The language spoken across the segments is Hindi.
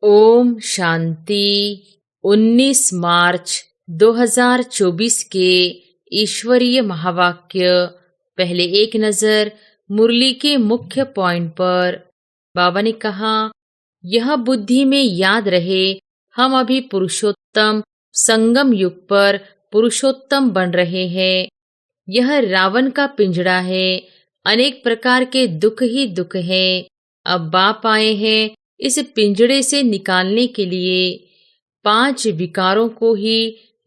ओम शांति। 19 मार्च 2024 के ईश्वरीय महावाक्य। पहले एक नजर मुरली के मुख्य पॉइंट पर। बाबा ने कहा, यह बुद्धि में याद रहे, हम अभी पुरुषोत्तम संगम युग पर पुरुषोत्तम बन रहे हैं। यह रावण का पिंजड़ा है, अनेक प्रकार के दुख ही दुख है। अब बाप आए हैं इस पिंजड़े से निकालने के लिए। 5 विकारों को ही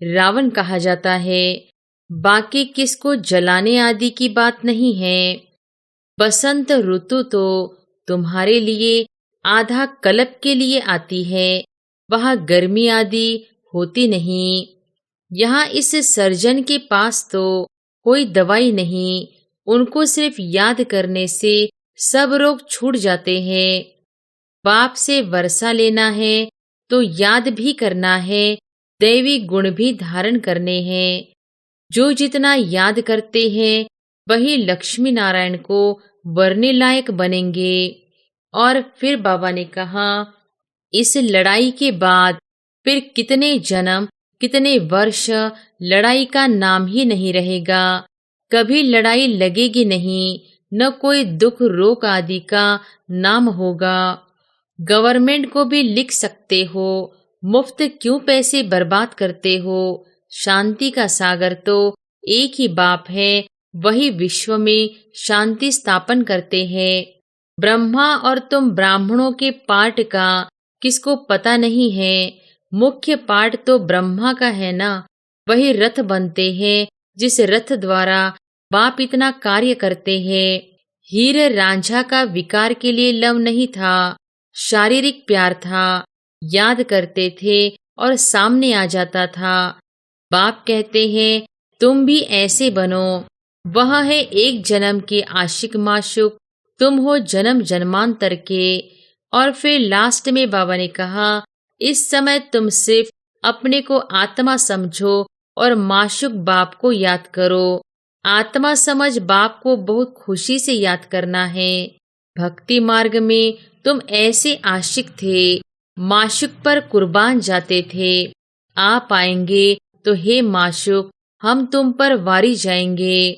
रावण कहा जाता है, बाकी किसको जलाने आदि की बात नहीं है। बसंत ऋतु तो तुम्हारे लिए आधा कल्प के लिए आती है, वहाँ गर्मी आदि होती नहीं। यहाँ इस सर्जन के पास तो कोई दवाई नहीं, उनको सिर्फ याद करने से सब रोग छूट जाते हैं। बाप से वर्षा लेना है तो याद भी करना है, दैवी गुण भी धारण करने हैं। जो जितना याद करते हैं वही लक्ष्मी नारायण को वरने लायक बनेंगे। और फिर बाबा ने कहा, इस लड़ाई के बाद फिर कितने जन्म कितने वर्ष लड़ाई का नाम ही नहीं रहेगा। कभी लड़ाई लगेगी नहीं, न कोई दुख रोग आदि का नाम होगा। गवर्नमेंट को भी लिख सकते हो, मुफ्त क्यों पैसे बर्बाद करते हो। शांति का सागर तो एक ही बाप है, वही विश्व में शांति स्थापन करते हैं। ब्रह्मा और तुम ब्राह्मणों के पाठ का किसको पता नहीं है। मुख्य पाठ तो ब्रह्मा का है ना, वही रथ बनते हैं जिस रथ द्वारा बाप इतना कार्य करते हैं। हीर रांझा का विकार के लिए लव नहीं था, शारीरिक प्यार था। याद करते थे और सामने आ जाता था। बाप कहते हैं तुम भी ऐसे बनो। वह है एक जन्म के आशिक माशुक, तुम हो जन्म जन्मांतर के। और फिर लास्ट में बाबा ने कहा, इस समय तुम सिर्फ अपने को आत्मा समझो और माशुक बाप को याद करो। आत्मा समझ बाप को बहुत खुशी से याद करना है। भक्ति मार्ग में तुम ऐसे आशिक थे, माशुक पर कुर्बान जाते थे। आप आएंगे तो हे माशुक, हम तुम पर वारी जाएंगे।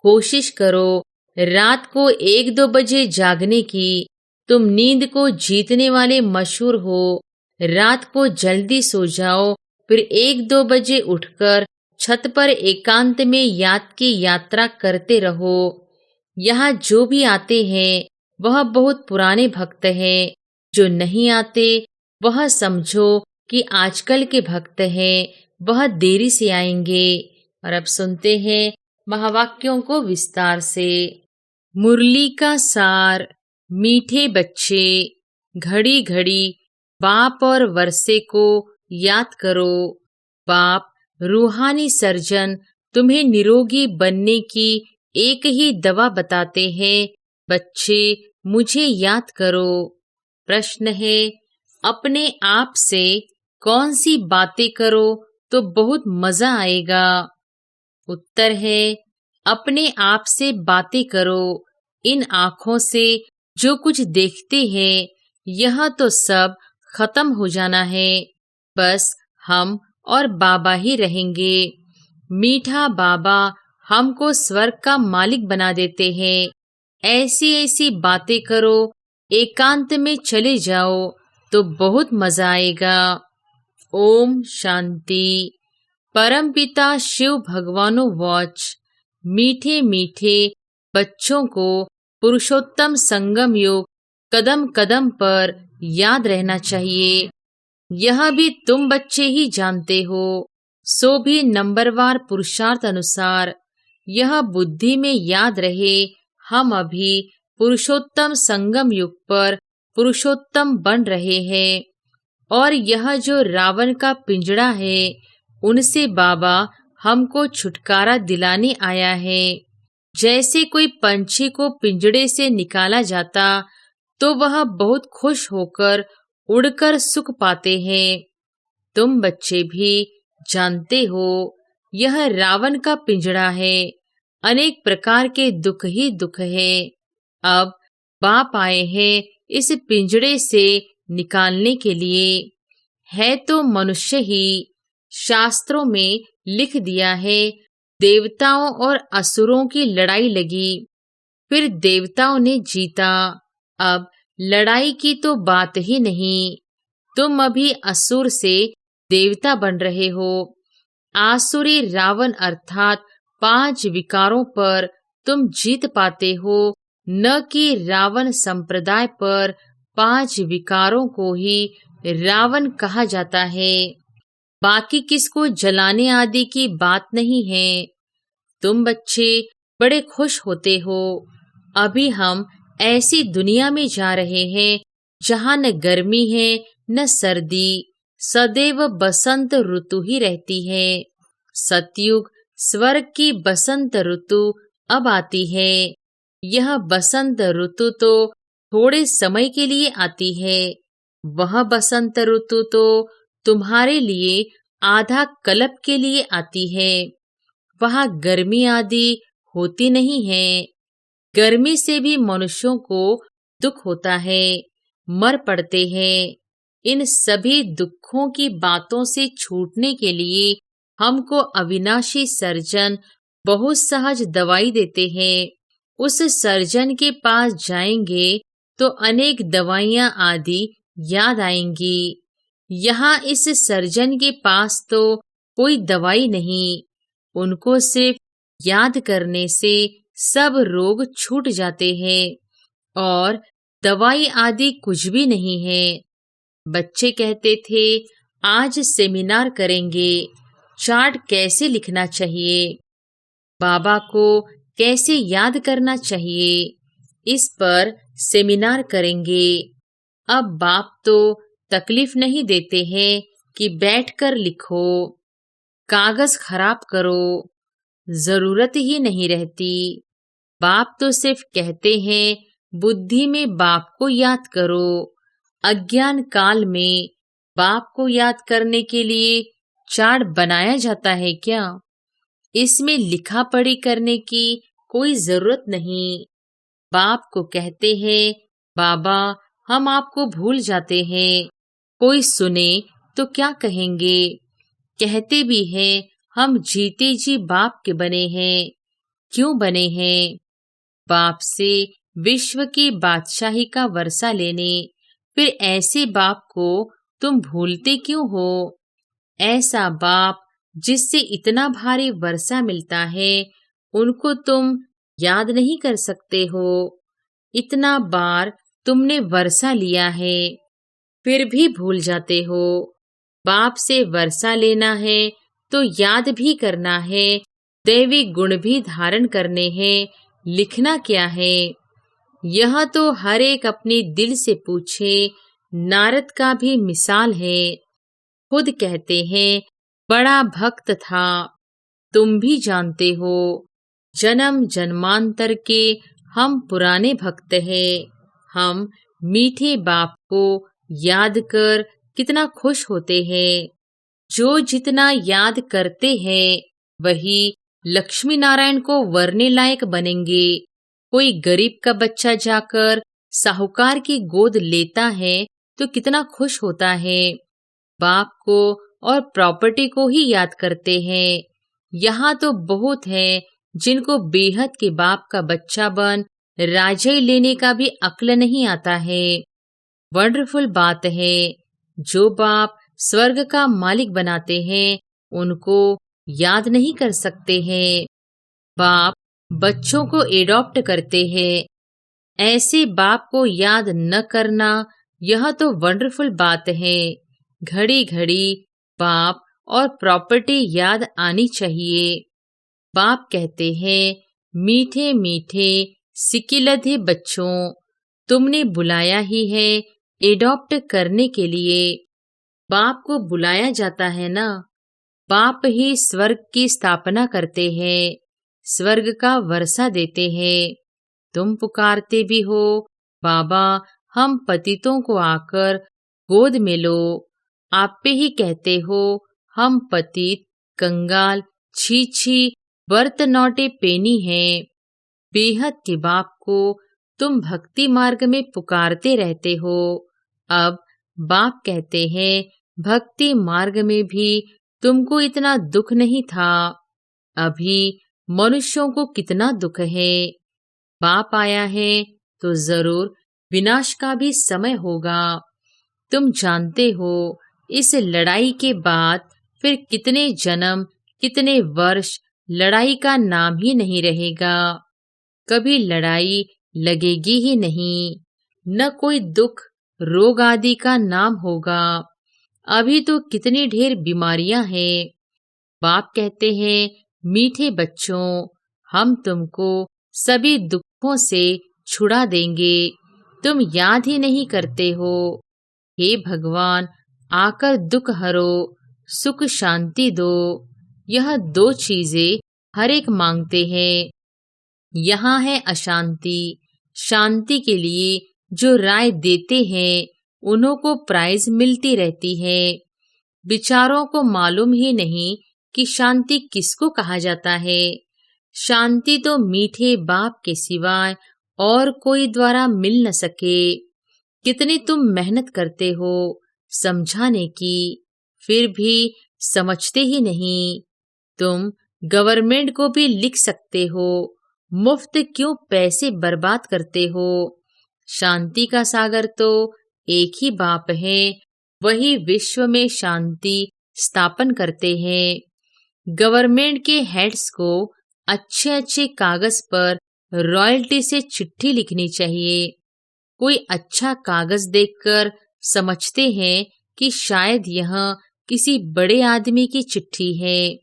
कोशिश करो रात को 1-2 बजे जागने की। तुम नींद को जीतने वाले मशहूर हो। रात को जल्दी सो जाओ, फिर 1-2 बजे उठकर छत पर एकांत में याद की यात्रा करते रहो। यहाँ जो भी आते हैं वह बहुत पुराने भक्त हैं, जो नहीं आते वह समझो कि आजकल के भक्त हैं, वह देरी से आएंगे। और अब सुनते हैं महावाक्यों को विस्तार से। मुरली का सार। मीठे बच्चे, घड़ी घड़ी बाप और वर्षे को याद करो। बाप रूहानी सर्जन तुम्हें निरोगी बनने की एक ही दवा बताते हैं, बच्चे मुझे याद करो। प्रश्न है, अपने आप से कौन सी बातें करो तो बहुत मजा आएगा। उत्तर है, अपने आप से बातें करो। इन आँखों से जो कुछ देखते हैं यह तो सब खत्म हो जाना है, बस हम और बाबा ही रहेंगे। मीठा बाबा हमको स्वर्ग का मालिक बना देते हैं। ऐसी ऐसी बातें करो, एकांत में चले जाओ तो बहुत मजा आएगा। ओम शांति। परमपिता शिव भगवानो वॉच। मीठे मीठे बच्चों को पुरुषोत्तम संगम योग कदम कदम पर याद रहना चाहिए। यह भी तुम बच्चे ही जानते हो, सो भी नंबरवार पुरुषार्थ अनुसार यह बुद्धि में याद रहे, हम अभी पुरुषोत्तम संगम युग पर पुरुषोत्तम बन रहे हैं। और यह जो रावण का पिंजड़ा है, उनसे बाबा हमको छुटकारा दिलाने आया है। जैसे कोई पंछी को पिंजड़े से निकाला जाता तो वह बहुत खुश होकर उड़कर सुख पाते हैं। तुम बच्चे भी जानते हो यह रावण का पिंजड़ा है, अनेक प्रकार के दुख ही दुख है। अब बाप आए हैं इस पिंजड़े से निकालने के लिए। है तो मनुष्य ही। शास्त्रों में लिख दिया है, देवताओं और असुरों की लड़ाई लगी, फिर देवताओं ने जीता। अब लड़ाई की तो बात ही नहीं। तुम अभी असुर से देवता बन रहे हो। आसुरी रावण अर्थात 5 विकारों पर तुम जीत पाते हो, न कि रावण संप्रदाय पर। 5 विकारों को ही रावण कहा जाता है, बाकी किसको जलाने आदि की बात नहीं है। तुम बच्चे बड़े खुश होते हो। अभी हम ऐसी दुनिया में जा रहे हैं जहाँ न गर्मी है न सर्दी, सदैव बसंत ऋतु ही रहती है। सतयुग स्वर्ग की बसंत ऋतु अब आती है। यह बसंत ऋतु तो थोड़े समय के लिए आती है। वह बसंत ऋतु तो तुम्हारे लिए आधा कल्प के लिए आती है। वहाँ गर्मी आदि होती नहीं है। गर्मी से भी मनुष्यों को दुख होता है, मर पड़ते हैं। इन सभी दुखों की बातों से छूटने के लिए हमको अविनाशी सर्जन बहुत सहज दवाई देते हैं। उस सर्जन के पास जाएंगे तो अनेक दवाइयां आदि याद आएंगी। यहाँ इस सर्जन के पास तो कोई दवाई नहीं। उनको सिर्फ याद करने से सब रोग छूट जाते हैं और दवाई आदि कुछ भी नहीं है। बच्चे कहते थे, आज सेमिनार करेंगे, चार्ट कैसे लिखना चाहिए, बाबा को कैसे याद करना चाहिए, इस पर सेमिनार करेंगे। अब बाप तो तकलीफ नहीं देते हैं कि बैठकर लिखो, कागज खराब करो, जरूरत ही नहीं रहती। बाप तो सिर्फ कहते हैं, बुद्धि में बाप को याद करो। अज्ञान काल में बाप को याद करने के लिए चार्ट बनाया जाता है क्या? इसमें लिखा पढ़ी करने की कोई जरूरत नहीं। बाप को कहते हैं, बाबा हम आपको भूल जाते हैं, कोई सुने तो क्या कहेंगे। कहते भी हैं, हम जीते जी बाप के बने हैं। क्यों बने हैं? बाप से विश्व की बादशाही का वर्षा लेने। फिर ऐसे बाप को तुम भूलते क्यों हो? ऐसा बाप जिससे इतना भारी वर्षा मिलता है, उनको तुम याद नहीं कर सकते हो। इतना बार तुमने वर्षा लिया है, फिर भी भूल जाते हो। बाप से वर्षा लेना है तो याद भी करना है, दैवी गुण भी धारण करने हैं। लिखना क्या है? यह तो हर एक अपने दिल से पूछे। नारद का भी मिसाल है। खुद कहते हैं, बड़ा भक्त था। तुम भी जानते हो, जन्म जन्मांतर के हम पुराने भक्त हैं। हम मीठे बाप को याद कर कितना खुश होते हैं। जो जितना याद करते हैं, वही लक्ष्मी नारायण को वरने लायक बनेंगे। कोई गरीब का बच्चा जाकर साहूकार की गोद लेता है तो कितना खुश होता है। बाप को और प्रॉपर्टी को ही याद करते हैं। यहाँ तो बहुत है जिनको बेहद के बाप का बच्चा बन राजाई लेने का भी अक्ल नहीं आता है। वंडरफुल बात है, जो बाप स्वर्ग का मालिक बनाते हैं, उनको याद नहीं कर सकते हैं। बाप बच्चों को एडॉप्ट करते हैं। ऐसे बाप को याद न करना, यह तो वंडरफुल बात है। घड़ी घड़ी बाप और प्रॉपर्टी याद आनी चाहिए। बाप कहते हैं, मीठे मीठे सिकिलधे बच्चों, तुमने बुलाया ही है एडॉप्ट करने के लिए। बाप को बुलाया जाता है ना। बाप ही स्वर्ग की स्थापना करते हैं, स्वर्ग का वर्षा देते हैं। तुम पुकारते भी हो, बाबा हम पतितों को आकर गोद में लो। आप पे ही कहते हो, हम पतित कंगाल छी छी वर्त नौटे पेनी हैं। बेहद के बाप को तुम भक्ति मार्ग में पुकारते रहते हो। अब बाप कहते हैं, भक्ति मार्ग में भी तुमको इतना दुख नहीं था। अभी मनुष्यों को कितना दुख है। बाप आया है तो जरूर विनाश का भी समय होगा। तुम जानते हो, इस लड़ाई के बाद फिर कितने जन्म, कितने वर्ष लड़ाई का नाम ही नहीं रहेगा। कभी लड़ाई लगेगी ही नहीं, न कोई दुख, रोग आदि का नाम होगा। अभी तो कितनी ढेर बीमारियां हैं। बाप कहते हैं, मीठे बच्चों, हम तुमको सभी दुखों से छुड़ा देंगे। तुम याद ही नहीं करते हो। हे भगवान, आकर दुख हरो, सुख शांति दो। यह दो चीजें हर एक मांगते हैं। यहाँ है अशांति। शांति के लिए जो राय देते हैं, उन्हों को प्राइज मिलती रहती है। बिचारों को मालूम ही नहीं कि शांति किसको कहा जाता है। शांति तो मीठे बाप के सिवाय और कोई द्वारा मिल न सके। कितनी तुम मेहनत करते हो समझाने की, फिर भी समझते ही नहीं। तुम गवर्नमेंट को भी लिख सकते हो, मुफ्त क्यों पैसे बर्बाद करते हो। शांति का सागर तो एक ही बाप है, वही विश्व में शांति स्थापन करते हैं। गवर्नमेंट के हेड्स को अच्छे अच्छे कागज पर रॉयल्टी से चिट्ठी लिखनी चाहिए। कोई अच्छा कागज देखकर समझते हैं कि शायद यह किसी बड़े आदमी की चिट्ठी है।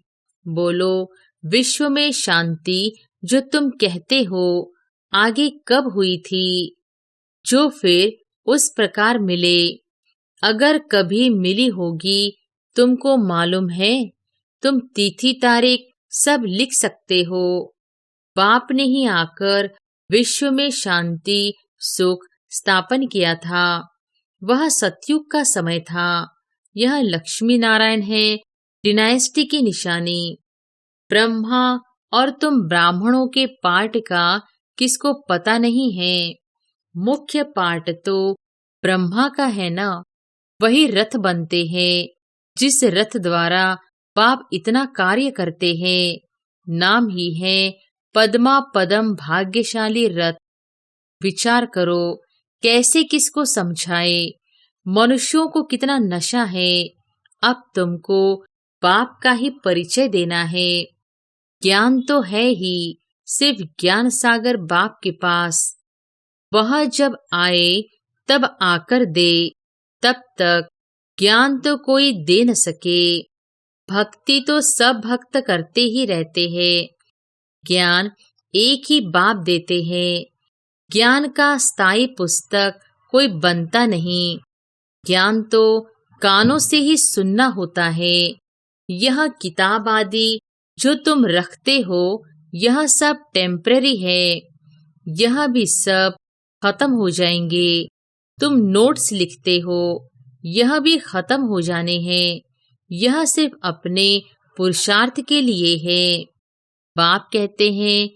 बोलो, विश्व में शांति जो तुम कहते हो, आगे कब हुई थी, जो फिर उस प्रकार मिले? अगर कभी मिली होगी, तुमको मालूम है? तुम तिथि तारीख सब लिख सकते हो। बाप ने ही आकर विश्व में शांति, सुख स्थापन किया था। वह सतयुग का समय था। यह लक्ष्मी नारायण है, डिनाइस्टी की निशानी। ब्रह्मा और तुम ब्राह्मणों के पाठ का किसको पता नहीं है? मुख्य पाठ तो ब्रह्मा का है ना। वही रथ बनते हैं, जिस रथ द्वारा बाप इतना कार्य करते हैं। नाम ही है पद्मा पदम भाग्यशाली रथ। विचार करो, कैसे किसको समझाए। मनुष्यों को कितना नशा है। अब तुमको बाप का ही परिचय देना है। ज्ञान तो है ही, सिर्फ ज्ञान सागर बाप के पास। वह जब आए तब आकर दे, तब तक ज्ञान तो कोई दे न सके। भक्ति तो सब भक्त करते ही रहते हैं। ज्ञान एक ही बाप देते हैं। ज्ञान का स्थायी पुस्तक कोई बनता नहीं। ज्ञान तो कानों से ही सुनना होता है। यह किताब आदि जो तुम रखते हो, यह सब टेम्पररी है। यह भी सब खत्म हो जाएंगे। तुम नोट्स लिखते हो, यह भी खत्म हो जाने हैं। यह सिर्फ अपने पुरुषार्थ के लिए है। बाप कहते हैं,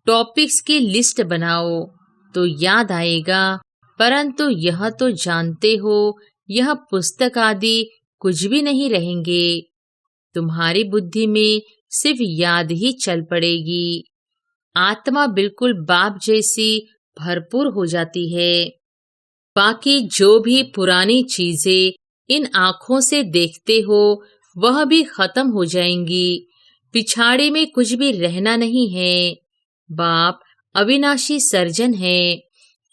टॉपिक्स की लिस्ट बनाओ तो याद आएगा, परंतु यह तो जानते हो, यह पुस्तक आदि कुछ भी नहीं रहेंगे। तुम्हारी बुद्धि में सिर्फ याद ही चल पड़ेगी। आत्मा बिल्कुल बाप जैसी भरपूर हो जाती है। बाकी जो भी पुरानी चीजें इन आँखों से देखते हो, वह भी खत्म हो जाएंगी। पिछाड़ी में कुछ भी रहना नहीं है। बाप अविनाशी सर्जन है।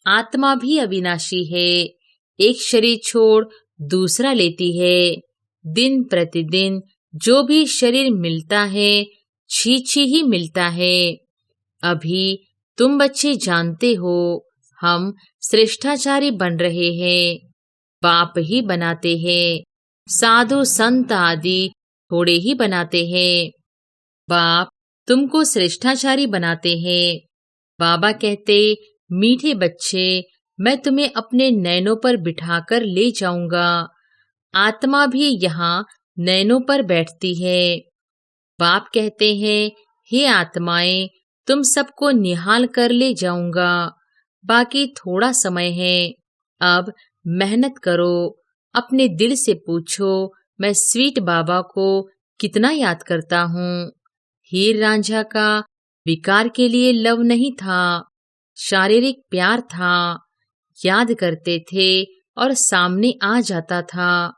आत्मा भी अविनाशी है। एक शरीर छोड़ दूसरा लेती है। दिन प्रतिदिन जो भी शरीर मिलता है, छी छी ही मिलता है। अभी तुम बच्चे जानते हो, हम श्रेष्ठाचारी बन रहे हैं। बाप ही बनाते हैं। साधु संत आदि थोड़े ही बनाते हैं। बाप तुमको श्रेष्ठाचारी बनाते हैं। बाबा कहते, मीठे बच्चे, मैं तुम्हें अपने नैनों पर बिठाकर ले जाऊंगा। आत्मा भी यहाँ नैनों पर बैठती है। बाप कहते हैं, हे आत्माएं, तुम सबको निहाल कर ले जाऊंगा। बाकी थोड़ा समय है। अब मेहनत करो अपने दिल से पूछो, मैं स्वीट बाबा को कितना याद करता हूँ। हीर रांझा का विकार के लिए लव नहीं था, शारीरिक प्यार था। याद करते थे और सामने आ जाता था,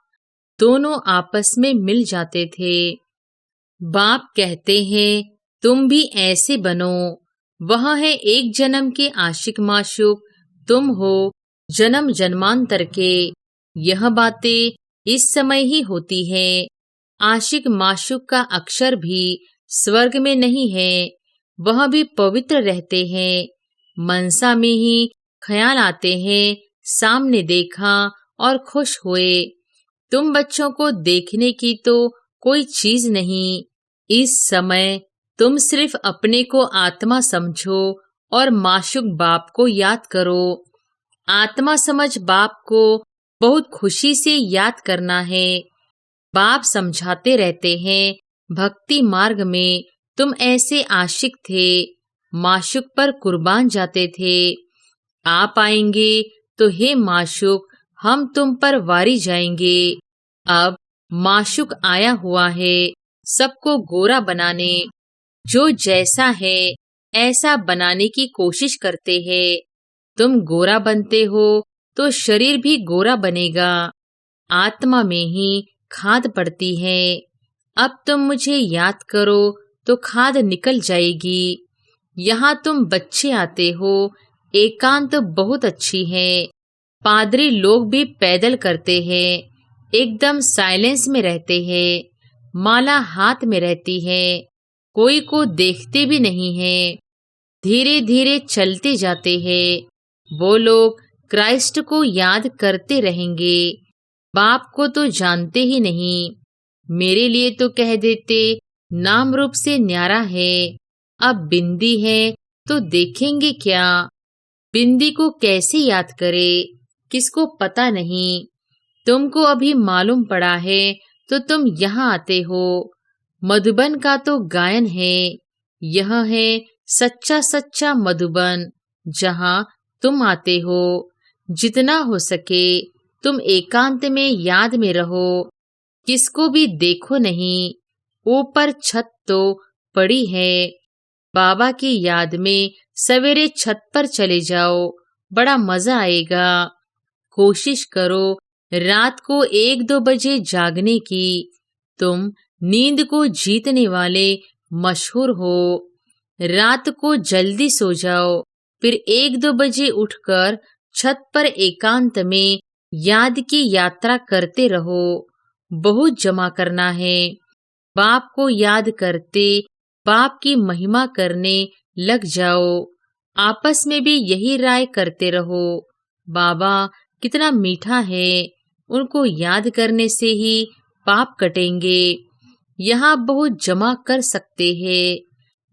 दोनों आपस में मिल जाते थे। बाप कहते हैं तुम भी ऐसे बनो। वह है एक जन्म के आशिक माशूक, तुम हो जन्म जन्मांतर के। यह बातें इस समय ही होती है। आशिक माशूक का अक्षर भी स्वर्ग में नहीं है, वह भी पवित्र रहते हैं। मनसा में ही ख्याल आते हैं, सामने देखा और खुश हुए। तुम बच्चों को देखने की तो कोई चीज नहीं। इस समय तुम सिर्फ अपने को आत्मा समझो और माशूक बाप को याद करो। आत्मा समझ बाप को बहुत खुशी से याद करना है। बाप समझाते रहते हैं, भक्ति मार्ग में तुम ऐसे आशिक थे, माशूक पर कुर्बान जाते थे। आप आएंगे तो हे माशूक, हम तुम पर वारी जाएंगे। अब माशूक आया हुआ है सबको गोरा बनाने। जो जैसा है ऐसा बनाने की कोशिश करते हैं। तुम गोरा बनते हो तो शरीर भी गोरा बनेगा। आत्मा में ही खाद पड़ती है। अब तुम मुझे याद करो तो खाद निकल जाएगी। यहाँ तुम बच्चे आते हो, एकांत बहुत अच्छी है। पादरी लोग भी पैदल करते हैं, एकदम साइलेंस में रहते हैं। माला हाथ में रहती है, कोई को देखते भी नहीं है। धीरे धीरे चलते जाते हैं। वो लोग क्राइस्ट को याद करते रहेंगे। बाप को तो जानते ही नहीं। मेरे लिए तो कह देते नाम रूप से न्यारा है। अब बिंदी है तो देखेंगे क्या। बिंदी को कैसे याद करे, किसको पता नहीं। तुमको अभी मालूम पड़ा है तो तुम यहाँ आते हो। मधुबन का तो गायन है, यह है सच्चा सच्चा मधुबन, जहाँ तुम आते हो। जितना हो सके तुम एकांत में याद में रहो, किसको भी देखो नहीं। ऊपर छत तो पड़ी है, बाबा की याद में सवेरे छत पर चले जाओ, बड़ा मजा आएगा। कोशिश करो रात को 1-2 बजे जागने की। तुम नींद को जीतने वाले मशहूर हो। रात को जल्दी सो जाओ, फिर 1-2 बजे उठकर छत पर एकांत में याद की यात्रा करते रहो। बहुत जमा करना है। बाप को याद करते बाप की महिमा करने लग जाओ। आपस में भी यही राय करते रहो, बाबा कितना मीठा है, उनको याद करने से ही पाप कटेंगे। यहाँ बहुत जमा कर सकते हैं।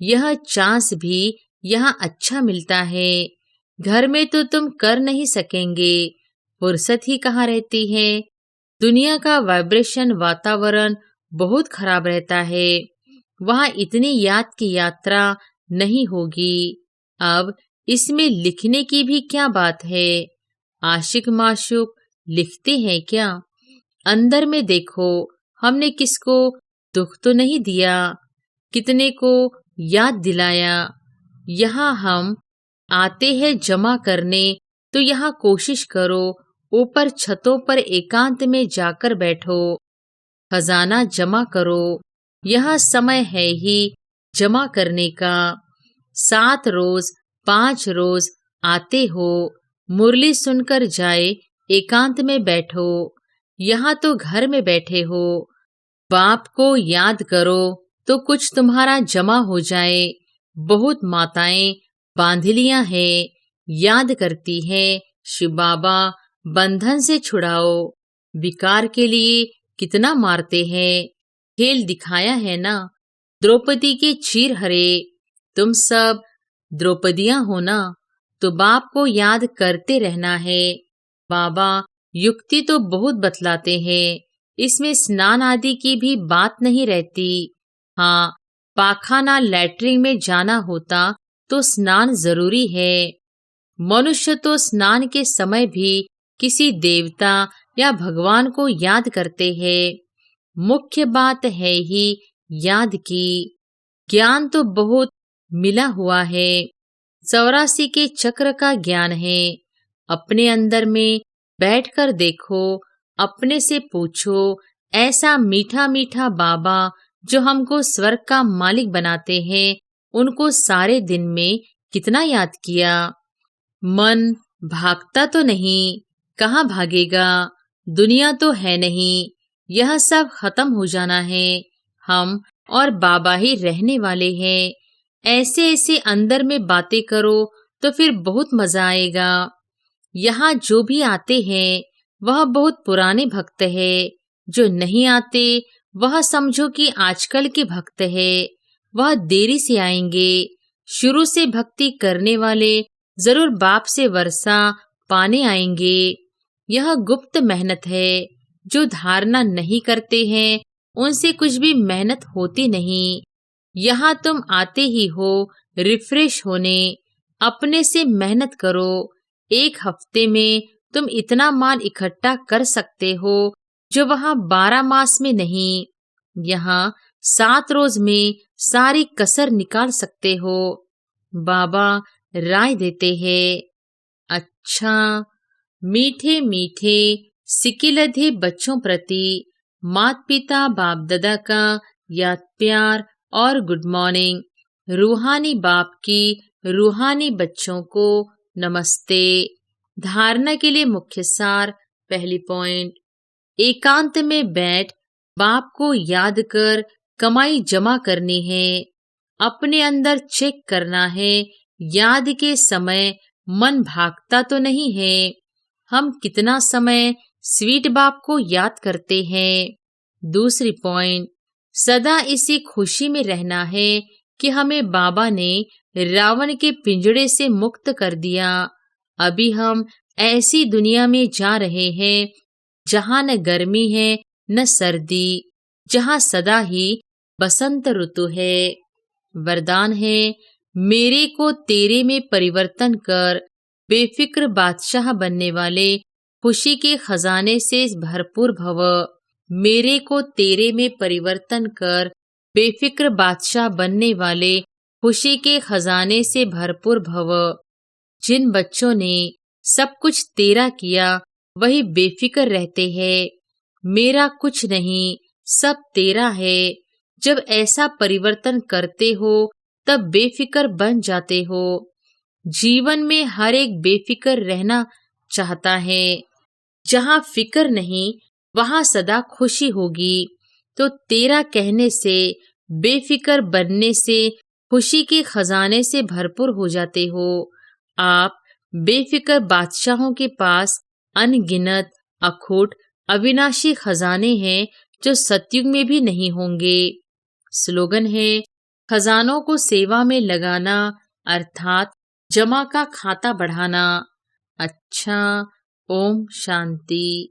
यह चांस भी यहाँ अच्छा मिलता है। घर में तो तुम कर नहीं सकेंगे, फुर्सत ही कहाँ रहती है। दुनिया का वाइब्रेशन वातावरण बहुत खराब रहता है, वहाँ इतनी याद की यात्रा नहीं होगी। अब इसमें लिखने की भी क्या बात है। आशिक माशूक लिखते हैं क्या। अंदर में देखो, हमने किसको दुख तो नहीं दिया, कितने को याद दिलाया। यहाँ हम आते हैं जमा करने, तो यहाँ कोशिश करो ऊपर छतों पर एकांत में जाकर बैठो, खजाना जमा करो। यह समय है ही जमा करने का। 7 रोज 5 रोज आते हो, मुरली सुनकर जाए, एकांत में बैठो। यहाँ तो घर में बैठे हो। बाप को याद करो तो कुछ तुम्हारा जमा हो जाए। बहुत माताएं बांधिलियां हैं, याद करती हैं, शिव बाबा बंधन से छुड़ाओ। विकार के लिए कितना मारते हैं, खेल दिखाया है ना। द्रौपदी के चीर हरे, तुम सब द्रौपदियां हो ना, तो बाप को याद करते रहना है। बाबा युक्ति तो बहुत बतलाते हैं, इसमें स्नान आदि की भी बात नहीं रहती। हाँ, पाखाना लैट्रिन में जाना होता तो स्नान जरूरी है। मनुष्य तो स्नान के समय भी किसी देवता या भगवान को याद करते हैं। मुख्य बात है ही याद की। ज्ञान तो बहुत मिला हुआ है। 84 के चक्र का ज्ञान है। अपने अंदर में बैठकर देखो, अपने से पूछो, ऐसा मीठा मीठा बाबा जो हमको स्वर्ग का मालिक बनाते हैं, उनको सारे दिन में कितना याद किया। मन भागता तो नहीं, कहाँ भागेगा। दुनिया तो है नहीं, यह सब खत्म हो जाना है। हम और बाबा ही रहने वाले हैं। ऐसे ऐसे अंदर में बातें करो तो फिर बहुत मजा आएगा। यहाँ जो भी आते हैं वह बहुत पुराने भक्त है। जो नहीं आते वह समझो कि आजकल के भक्त है। वह देरी से आएंगे। शुरू से भक्ति करने वाले जरूर बाप से वर्षा पाने आएंगे। यह गुप्त मेहनत है। जो धारणा नहीं करते हैं उनसे कुछ भी मेहनत होती नहीं। यहाँ तुम आते ही हो रिफ्रेश होने। अपने से मेहनत करो। एक हफ्ते में तुम इतना माल इकट्ठा कर सकते हो जो वहाँ 12 मास में नहीं। यहाँ 7 रोज में सारी कसर निकाल सकते हो। बाबा राय देते हैं। अच्छा, मीठे मीठे सिकिलधे बच्चों प्रति माता पिता बाप दादा का याद प्यार और गुड मॉर्निंग। रूहानी बाप की रूहानी बच्चों को नमस्ते। धारणा के लिए मुख्य सार। पहली पॉइंट, एकांत में बैठ बाप को याद कर कमाई जमा करनी है। अपने अंदर चेक करना है, याद के समय मन भागता तो नहीं है। हम कितना समय स्वीट बाप को याद करते हैं। दूसरी पॉइंट, सदा इसी खुशी में रहना है कि हमें बाबा ने रावण के पिंजड़े से मुक्त कर दिया। अभी हम ऐसी दुनिया में जा रहे हैं जहाँ न गर्मी है न सर्दी, जहाँ सदा ही बसंत ऋतु है। वरदान है, मेरे को तेरे में परिवर्तन कर बेफिक्र बादशाह बनने वाले खुशी के खजाने से भरपूर भव। मेरे को तेरे में परिवर्तन कर बेफिक्र बादशाह बनने वाले खुशी के खजाने से भरपूर भव। जिन बच्चों ने सब कुछ तेरा किया वही बेफिक्र रहते हैं। मेरा कुछ नहीं, सब तेरा है। जब ऐसा परिवर्तन करते हो तब बेफिक्र बन जाते हो। जीवन में हर एक बेफिक्र रहना चाहता है। जहाँ फिक्र नहीं वहाँ सदा खुशी होगी। तो तेरा कहने से, बेफिक्र बनने से खुशी के खजाने से भरपूर हो जाते हो। आप बेफिक्र बादशाहों के पास अनगिनत अखूट अविनाशी खजाने हैं जो सतयुग में भी नहीं होंगे। स्लोगन है, खजानों को सेवा में लगाना अर्थात जमा का खाता बढ़ाना। अच्छा, ओम शांति।